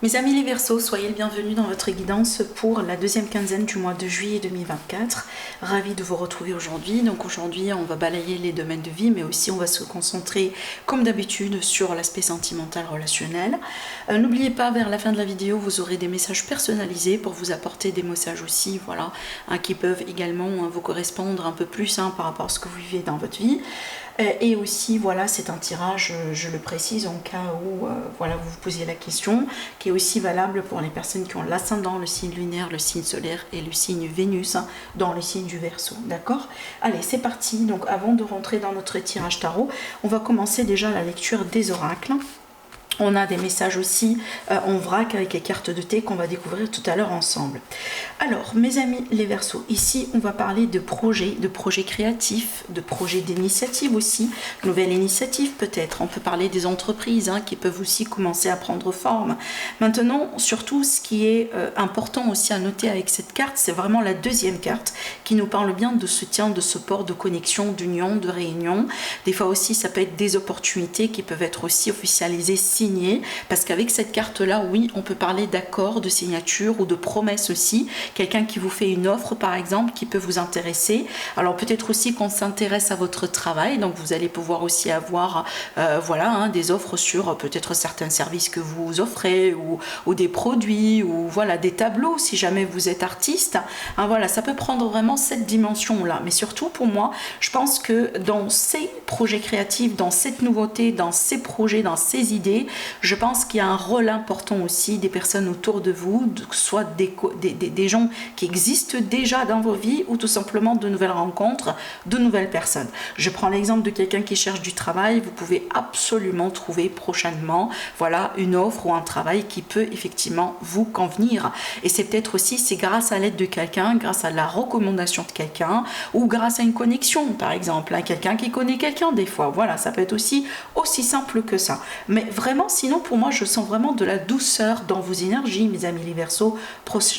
Mes amis les Verseaux, soyez le bienvenu dans votre guidance pour la deuxième quinzaine du mois de juillet 2024. Ravi de vous retrouver aujourd'hui. Donc aujourd'hui, on va balayer les domaines de vie, mais aussi on va se concentrer, comme d'habitude, sur l'aspect sentimental relationnel. N'oubliez pas, vers la fin de la vidéo, vous aurez des messages personnalisés pour vous apporter des messages aussi, voilà, qui peuvent également vous correspondre un peu plus par rapport à ce que vous vivez dans votre vie. Et aussi, voilà, c'est un tirage, je le précise, en cas où voilà, vous vous posiez la question, qui est aussi valable pour les personnes qui ont l'ascendant, le signe lunaire, le signe solaire et le signe Vénus dans le signe du Verseau, d'accord? Allez, c'est parti. Donc, avant de rentrer dans notre tirage tarot, on va commencer déjà la lecture des oracles. On a des messages aussi en vrac avec les cartes de thé qu'on va découvrir tout à l'heure ensemble. Alors, mes amis les Verseaux, ici, on va parler de projets créatifs, de projets d'initiative aussi, nouvelles initiatives peut-être. On peut parler des entreprises qui peuvent aussi commencer à prendre forme. Maintenant, surtout, ce qui est important aussi à noter avec cette carte, c'est vraiment la deuxième carte qui nous parle bien de soutien, de support, de connexion, d'union, de réunion. Des fois aussi, ça peut être des opportunités qui peuvent être aussi officialisées, parce qu'avec cette carte là, oui, on peut parler d'accord, de signature ou de promesse aussi, quelqu'un qui vous fait une offre par exemple qui peut vous intéresser. Alors peut-être aussi qu'on s'intéresse à votre travail, donc vous allez pouvoir aussi avoir voilà, des offres sur peut-être certains services que vous offrez ou des produits ou voilà, des tableaux si jamais vous êtes artiste. Voilà, ça peut prendre vraiment cette dimension là, mais surtout pour moi, je pense que dans ces projets créatifs, dans cette nouveauté, dans ces projets, dans ces idées, je pense qu'il y a un rôle important aussi des personnes autour de vous, soit des gens qui existent déjà dans vos vies ou tout simplement de nouvelles rencontres, de nouvelles personnes. Je prends l'exemple de quelqu'un qui cherche du travail, vous pouvez absolument trouver prochainement voilà, une offre ou un travail qui peut effectivement vous convenir. Et c'est peut-être aussi, c'est grâce à l'aide de quelqu'un, grâce à la recommandation de quelqu'un ou grâce à une connexion par exemple, quelqu'un qui connaît quelqu'un des fois. Voilà, ça peut être aussi simple que ça. Mais vraiment, sinon pour moi je sens vraiment de la douceur dans vos énergies mes amis les Verseaux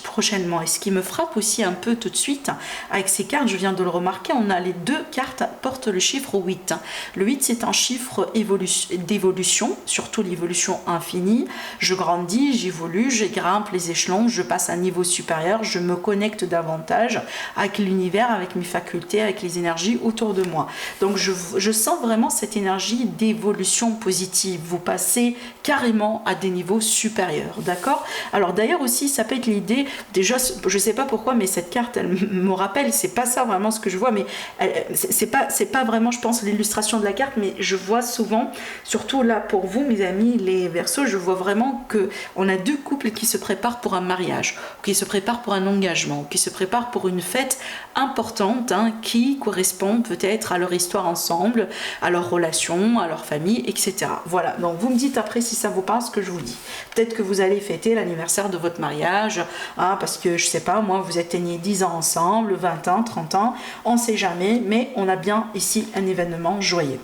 prochainement. Et ce qui me frappe aussi un peu tout de suite avec ces cartes, je viens de le remarquer, on a les deux cartes portent le chiffre 8. Le 8 c'est un chiffre d'évolution, surtout l'évolution infinie. Je grandis, j'évolue, je grimpe les échelons, je passe à un niveau supérieur, je me connecte davantage avec l'univers, avec mes facultés, avec les énergies autour de moi. Donc je sens vraiment cette énergie d'évolution positive. Vous passez carrément à des niveaux supérieurs, d'accord? Alors d'ailleurs aussi, ça peut être l'idée, déjà, je sais pas pourquoi, mais cette carte, elle me rappelle, c'est pas ça vraiment ce que je vois, mais c'est pas vraiment, je pense, l'illustration de la carte, mais je vois souvent, surtout là pour vous, mes amis, les Verseaux, je vois vraiment que on a deux couples qui se préparent pour un mariage, qui se préparent pour un engagement, qui se préparent pour une fête importante, qui correspond peut-être à leur histoire ensemble, à leur relation, à leur famille, etc. Voilà, donc vous me dites après si ça vous parle ce que je vous dis. Peut-être que vous allez fêter l'anniversaire de votre mariage, parce que je sais pas, moi vous atteignez 10 ans ensemble, 20 ans, 30 ans, on ne sait jamais, mais on a bien ici un événement joyeux.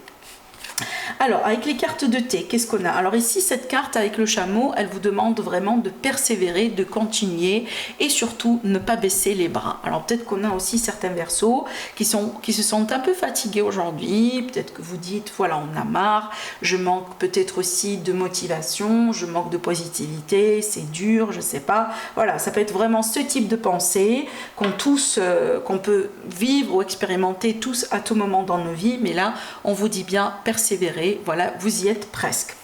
Alors, avec les cartes de thé, qu'est-ce qu'on a? Alors ici, cette carte avec le chameau, elle vous demande vraiment de persévérer, de continuer et surtout ne pas baisser les bras. Alors peut-être qu'on a aussi certains Verseaux qui se sont un peu fatigués aujourd'hui. Peut-être que vous dites, voilà, on a marre, je manque peut-être aussi de motivation, je manque de positivité, c'est dur, je sais pas. Voilà, ça peut être vraiment ce type de pensée qu'on peut vivre ou expérimenter tous à tout moment dans nos vies. Mais là, on vous dit bien, persévérer. Voilà, vous y êtes presque.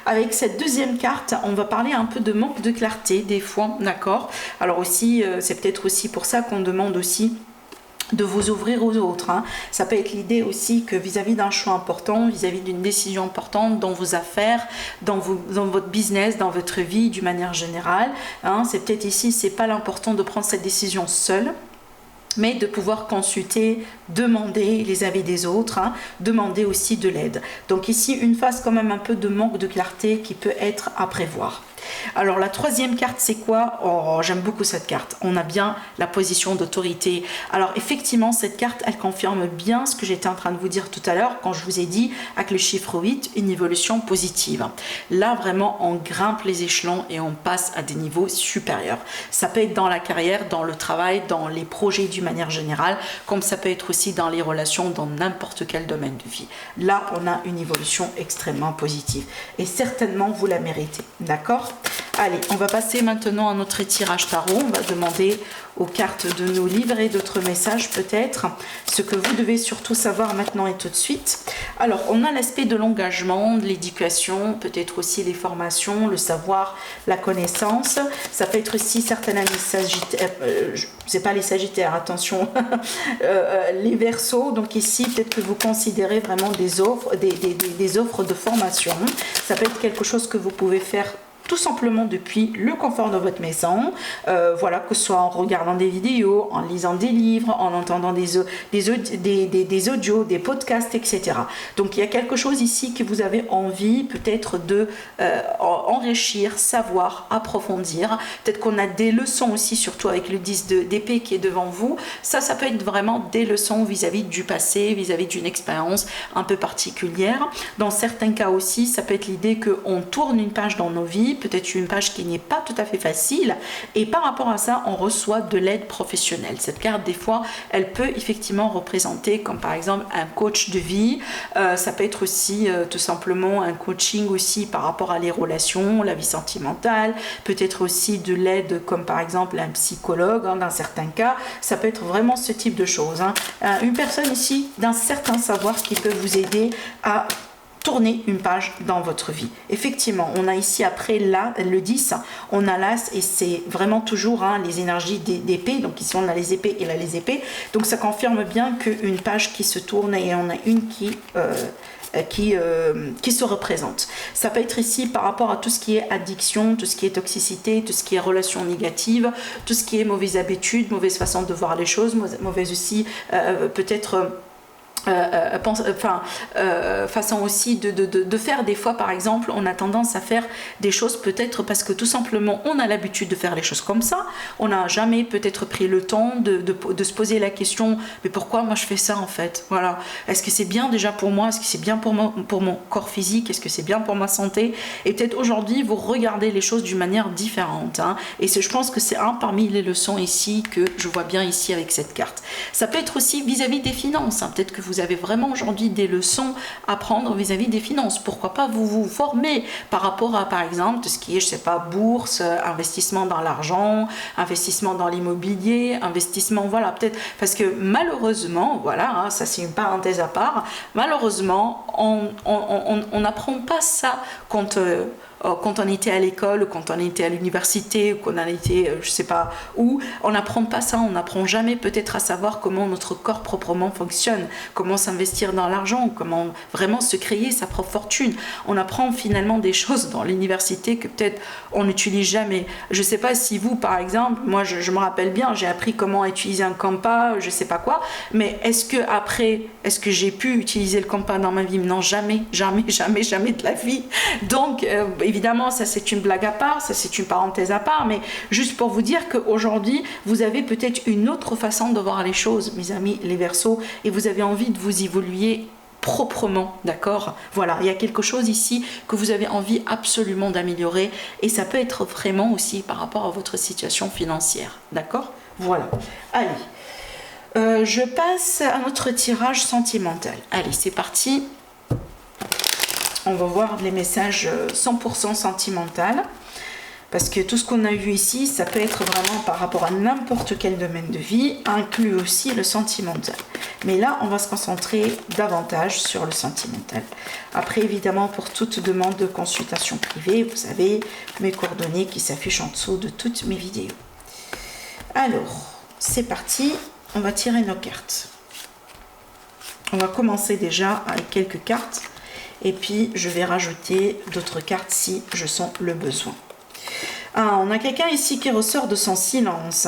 Avec cette deuxième carte, on va parler un peu de manque de clarté des fois, d'accord? Alors aussi, c'est peut-être aussi pour ça qu'on demande aussi de vous ouvrir aux autres. Ça peut être l'idée aussi que vis-à-vis d'un choix important, vis-à-vis d'une décision importante dans vos affaires, dans votre business, dans votre vie d'une manière générale, c'est peut-être ici, c'est pas l'important de prendre cette décision seule, mais de pouvoir consulter, demander les avis des autres, demander aussi de l'aide. Donc ici, une phase quand même un peu de manque de clarté qui peut être à prévoir. Alors la troisième carte, c'est quoi? Oh, j'aime beaucoup cette carte. On a bien la position d'autorité. Alors effectivement, cette carte, elle confirme bien ce que j'étais en train de vous dire tout à l'heure quand je vous ai dit, avec le chiffre 8, une évolution positive. Là, vraiment, on grimpe les échelons et on passe à des niveaux supérieurs. Ça peut être dans la carrière, dans le travail, dans les projets d'une manière générale, comme ça peut être aussi dans les relations, dans n'importe quel domaine de vie. Là, on a une évolution extrêmement positive. Et certainement, vous la méritez. D'accord ? Allez, on va passer maintenant à notre tirage tarot. On va demander aux cartes de nous livrer d'autres messages peut-être. Ce que vous devez surtout savoir maintenant et tout de suite. Alors, on a l'aspect de l'engagement, de l'éducation, peut-être aussi les formations, le savoir, la connaissance. Ça peut être aussi certains amis sagittaires, c'est pas les sagittaires, attention, les verseaux. Donc ici, peut-être que vous considérez vraiment des offres, des offres de formation. Ça peut être quelque chose que vous pouvez faire tout simplement depuis le confort de votre maison, voilà, que ce soit en regardant des vidéos, en lisant des livres, en entendant des audios, des podcasts, etc. Donc il y a quelque chose ici que vous avez envie peut-être de enrichir, savoir, approfondir. Peut-être qu'on a des leçons aussi, surtout avec le 10 d'épée qui est devant vous. Ça peut être vraiment des leçons vis-à-vis du passé, vis-à-vis d'une expérience un peu particulière. Dans certains cas aussi, ça peut être l'idée qu'on tourne une page dans nos vies, peut-être une page qui n'est pas tout à fait facile, et par rapport à ça on reçoit de l'aide professionnelle. Cette carte, des fois, elle peut effectivement représenter comme par exemple un coach de vie. Ça peut être aussi tout simplement un coaching aussi par rapport à les relations, la vie sentimentale, peut-être aussi de l'aide comme par exemple un psychologue, dans certains cas. Ça peut être vraiment ce type de choses, une personne ici d'un certain savoir qui peut vous aider à tourner une page dans votre vie. Effectivement, on a ici après là, le 10, on a l'as, et c'est vraiment toujours les énergies d'épée. Donc ici on a les épées et là les épées. Donc ça confirme bien qu'une page qui se tourne et on a une qui se représente. Ça peut être ici par rapport à tout ce qui est addiction, tout ce qui est toxicité, tout ce qui est relations négatives, tout ce qui est mauvaise habitude, mauvaise façon de voir les choses, mauvaise aussi peut-être façon aussi de faire des fois. Par exemple, on a tendance à faire des choses peut-être parce que tout simplement on a l'habitude de faire les choses comme ça, on n'a jamais peut-être pris le temps de se poser la question, mais pourquoi moi je fais ça en fait, voilà, est-ce que c'est bien déjà pour moi, est-ce que c'est bien pour mon corps physique, est-ce que c'est bien pour ma santé, et peut-être aujourd'hui vous regardez les choses d'une manière différente, et je pense que c'est parmi les leçons ici que je vois bien ici avec cette carte. Ça peut être aussi vis-à-vis des finances, peut-être que vous avez vraiment aujourd'hui des leçons à prendre vis-à-vis des finances. Pourquoi pas vous former par rapport à, par exemple, tout ce qui est, je sais pas, bourse, investissement dans l'argent, investissement dans l'immobilier, investissement, voilà, peut-être, parce que malheureusement, voilà, ça c'est une parenthèse à part, malheureusement, on n'apprend pas ça quand on était à l'école, quand on était à l'université, ou qu'on en était, je sais pas où, on n'apprend pas ça, on n'apprend jamais peut-être à savoir comment notre corps proprement fonctionne, comment s'investir dans l'argent, comment vraiment se créer sa propre fortune. On apprend finalement des choses dans l'université que peut-être on n'utilise jamais. Je sais pas si vous, par exemple, moi je me rappelle bien, j'ai appris comment utiliser un Canva, je sais pas quoi, mais est-ce que j'ai pu utiliser le Canva dans ma vie? Non, jamais de la vie. Donc, évidemment, ça c'est une blague à part, ça c'est une parenthèse à part, mais juste pour vous dire qu'aujourd'hui, vous avez peut-être une autre façon de voir les choses, mes amis les Verseaux, et vous avez envie de vous évoluer proprement, d'accord? Voilà, il y a quelque chose ici que vous avez envie absolument d'améliorer, et ça peut être vraiment aussi par rapport à votre situation financière, d'accord? Voilà, allez, je passe à notre tirage sentimental. Allez, c'est parti. On va voir les messages 100% sentimental, parce que tout ce qu'on a vu ici, ça peut être vraiment par rapport à n'importe quel domaine de vie, inclut aussi le sentimental. Mais là, on va se concentrer davantage sur le sentimental. Après, évidemment, pour toute demande de consultation privée, vous avez mes coordonnées qui s'affichent en dessous de toutes mes vidéos. Alors, c'est parti, on va tirer nos cartes. On va commencer déjà avec quelques cartes. Et puis, je vais rajouter d'autres cartes si je sens le besoin. On a quelqu'un ici qui ressort de son silence.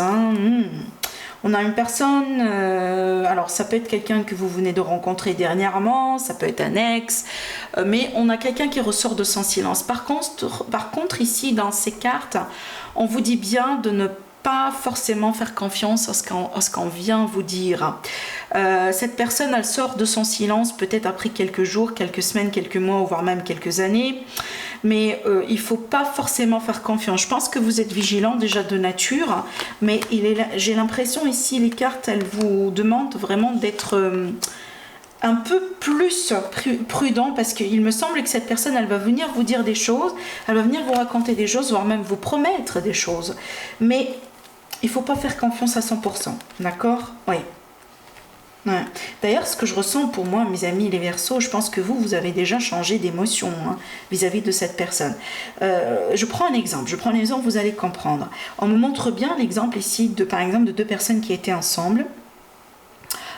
On a une personne, alors ça peut être quelqu'un que vous venez de rencontrer dernièrement, ça peut être un ex, mais on a quelqu'un qui ressort de son silence. Par contre, ici, dans ces cartes, on vous dit bien de ne pas forcément faire confiance à ce qu'on vient vous dire. Cette personne, elle sort de son silence peut-être après quelques jours, quelques semaines, quelques mois, voire même quelques années, mais il ne faut pas forcément faire confiance. Je pense que vous êtes vigilant déjà de nature, mais j'ai l'impression ici, les cartes, elles vous demandent vraiment d'être un peu plus prudent, parce qu'il me semble que cette personne, elle va venir vous dire des choses, elle va venir vous raconter des choses, voire même vous promettre des choses. Mais il ne faut pas faire confiance à 100%, d'accord? Oui. Ouais. D'ailleurs, ce que je ressens pour moi, mes amis les Verseaux, je pense que vous avez déjà changé d'émotion vis-à-vis de cette personne. Je prends un exemple, vous allez comprendre. On me montre bien l'exemple ici, par exemple, de deux personnes qui étaient ensemble.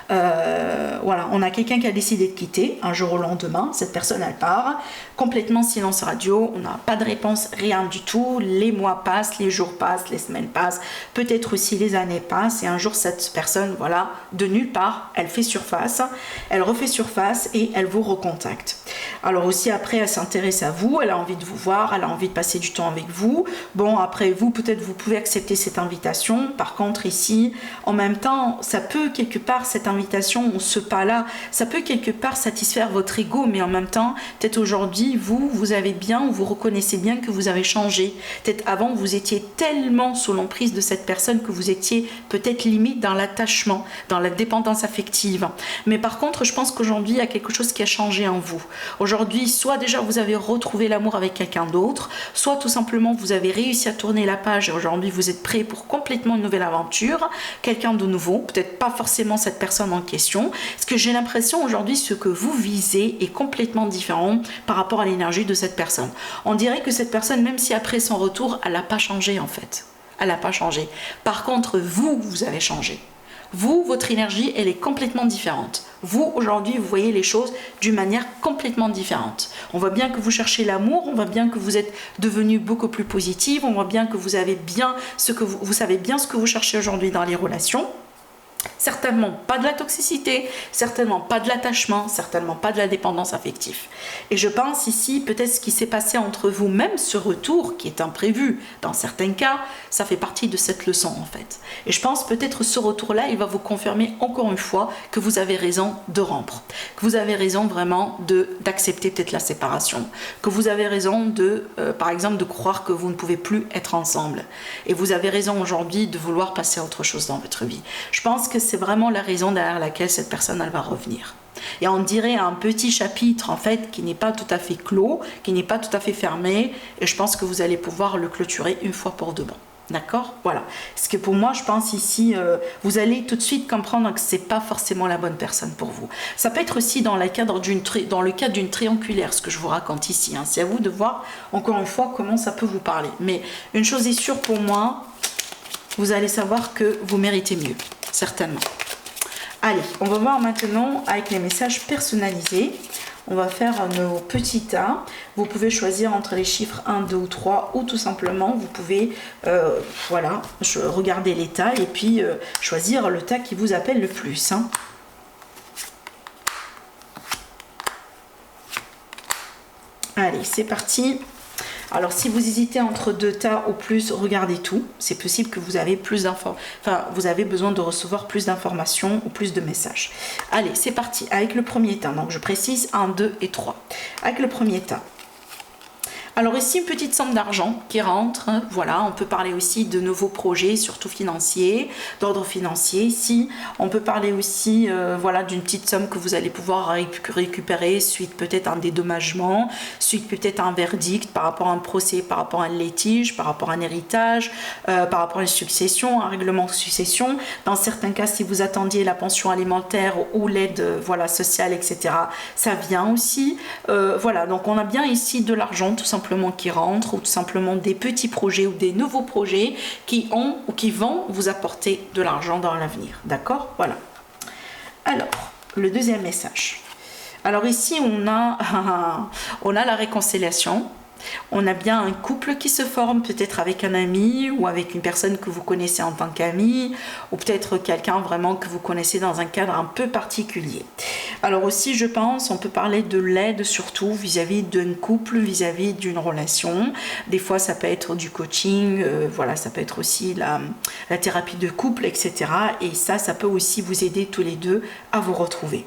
Voilà, on a quelqu'un qui a décidé de quitter un jour au lendemain. Cette personne, elle part, complètement silence radio, on n'a pas de réponse, rien du tout. Les mois passent, les jours passent, les semaines passent, peut-être aussi les années passent, et un jour cette personne, voilà, de nulle part, elle fait surface, elle refait surface et elle vous recontacte. Alors aussi après, elle s'intéresse à vous, elle a envie de vous voir, elle a envie de passer du temps avec vous. Bon, après vous, peut-être vous pouvez accepter cette invitation. Par contre ici, en même temps, ça peut quelque part, cette invitation ou ce pas-là, ça peut quelque part satisfaire votre ego, mais en même temps, peut-être aujourd'hui, vous avez bien, ou vous reconnaissez bien que vous avez changé. Peut-être avant, vous étiez tellement sous l'emprise de cette personne que vous étiez peut-être limite dans l'attachement, dans la dépendance affective. Mais par contre, je pense qu'aujourd'hui, il y a quelque chose qui a changé en vous. Aujourd'hui, soit déjà vous avez retrouvé l'amour avec quelqu'un d'autre, soit tout simplement vous avez réussi à tourner la page et aujourd'hui vous êtes prêt pour complètement une nouvelle aventure, quelqu'un de nouveau, peut-être pas forcément cette personne en question. Parce que j'ai l'impression aujourd'hui, ce que vous visez est complètement différent par rapport à l'énergie de cette personne. On dirait que cette personne, même si après son retour, elle n'a pas changé en fait. Elle n'a pas changé. Par contre, vous avez changé. Vous, votre énergie, elle est complètement différente. Vous, aujourd'hui, vous voyez les choses d'une manière complètement différente. On voit bien que vous cherchez l'amour, on voit bien que vous êtes devenu beaucoup plus positive, on voit bien que vous avez bien vous savez bien ce que vous cherchez aujourd'hui dans les relations. Certainement pas de la toxicité, certainement pas de l'attachement, certainement pas de la dépendance affective. Et je pense ici, peut-être ce qui s'est passé entre vous, même ce retour qui est imprévu, dans certains cas, ça fait partie de cette leçon en fait. Et je pense peut-être ce retour-là, il va vous confirmer encore une fois que vous avez raison de rompre, que vous avez raison vraiment d'accepter peut-être la séparation, que vous avez raison par exemple, de croire que vous ne pouvez plus être ensemble. Et vous avez raison aujourd'hui de vouloir passer à autre chose dans votre vie. Je pense que c'est vraiment la raison derrière laquelle cette personne elle va revenir. Et on dirait un petit chapitre en fait qui n'est pas tout à fait clos, qui n'est pas tout à fait fermé, et je pense que vous allez pouvoir le clôturer une fois pour de bon. D'accord? Voilà. Parce que pour moi, je pense ici, vous allez tout de suite comprendre que c'est pas forcément la bonne personne pour vous. Ça peut être aussi dans le cadre d'une triangulaire, ce que je vous raconte ici. Hein. C'est à vous de voir encore une fois comment ça peut vous parler. Mais une chose est sûre pour moi, vous allez savoir que vous méritez mieux. Certainement. Allez, on va voir maintenant avec les messages personnalisés. On va faire nos petits tas. Vous pouvez choisir entre les chiffres 1, 2 ou 3 ou tout simplement, vous pouvez voilà, regarder les tas et puis choisir le tas qui vous appelle le plus. Hein. Allez, c'est parti. Alors, si vous hésitez entre deux tas ou plus, regardez tout. C'est possible que vous avez vous avez besoin de recevoir plus d'informations ou plus de messages. Allez, c'est parti. Avec le premier tas, donc je précise 1, 2 et 3. Avec le premier tas. Alors ici, une petite somme d'argent qui rentre. Voilà, on peut parler aussi de nouveaux projets, surtout financiers, d'ordre financier. Ici, on peut parler aussi voilà, d'une petite somme que vous allez pouvoir récupérer suite peut-être à un dédommagement, suite peut-être à un verdict par rapport à un procès, par rapport à un litige, par rapport à un héritage, par rapport à une succession, un règlement de succession. Dans certains cas, si vous attendiez la pension alimentaire ou l'aide voilà, sociale, etc., ça vient aussi. Voilà, donc on a bien ici de l'argent tout simplement qui rentrent ou tout simplement des petits projets ou des nouveaux projets qui ont ou qui vont vous apporter de l'argent dans l'avenir. D'accord? Voilà. Alors, le deuxième message. Alors ici, on a la réconciliation. On a bien un couple qui se forme, peut-être avec un ami ou avec une personne que vous connaissez en tant qu'ami, ou peut-être quelqu'un vraiment que vous connaissez dans un cadre un peu particulier. Alors aussi, je pense, on peut parler de l'aide surtout vis-à-vis d'un couple, vis-à-vis d'une relation. Des fois, ça peut être du coaching, voilà, ça peut être aussi la thérapie de couple, etc. Et ça peut aussi vous aider tous les deux à vous retrouver.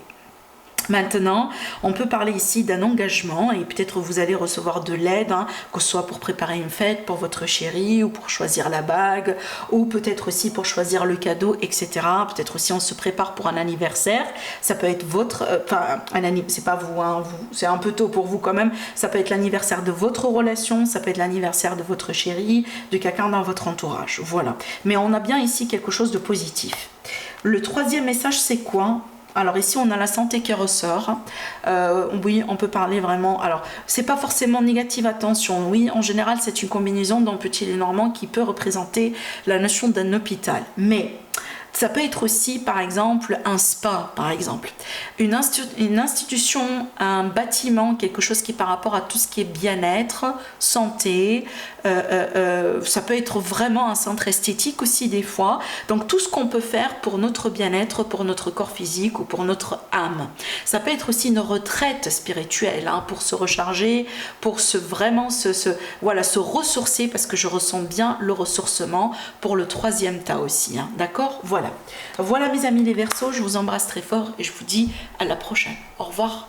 Maintenant, on peut parler ici d'un engagement et peut-être vous allez recevoir de l'aide, hein, que ce soit pour préparer une fête pour votre chéri ou pour choisir la bague ou peut-être aussi pour choisir le cadeau, etc. Peut-être aussi on se prépare pour un anniversaire. Ça peut être votre, c'est pas vous, hein, c'est un peu tôt pour vous quand même. Ça peut être l'anniversaire de votre relation, ça peut être l'anniversaire de votre chéri, de quelqu'un dans votre entourage. Voilà. Mais on a bien ici quelque chose de positif. Le troisième message, c'est quoi? Alors ici on a la santé qui ressort, oui on peut parler vraiment, alors c'est pas forcément négatif, attention, oui en général c'est une combinaison d'un petit Lenormand qui peut représenter la notion d'un hôpital, mais ça peut être aussi par exemple un spa par exemple, une institution, un bâtiment, quelque chose qui par rapport à tout ce qui est bien-être, santé, ça peut être vraiment un centre esthétique aussi des fois, donc tout ce qu'on peut faire pour notre bien-être, pour notre corps physique ou pour notre âme. Ça peut être aussi une retraite spirituelle, hein, pour se recharger, pour voilà, se ressourcer, parce que je ressens bien le ressourcement pour le troisième tas aussi, hein, d'accord? Voilà mes amis les Verseaux, je vous embrasse très fort et je vous dis à la prochaine. Au revoir.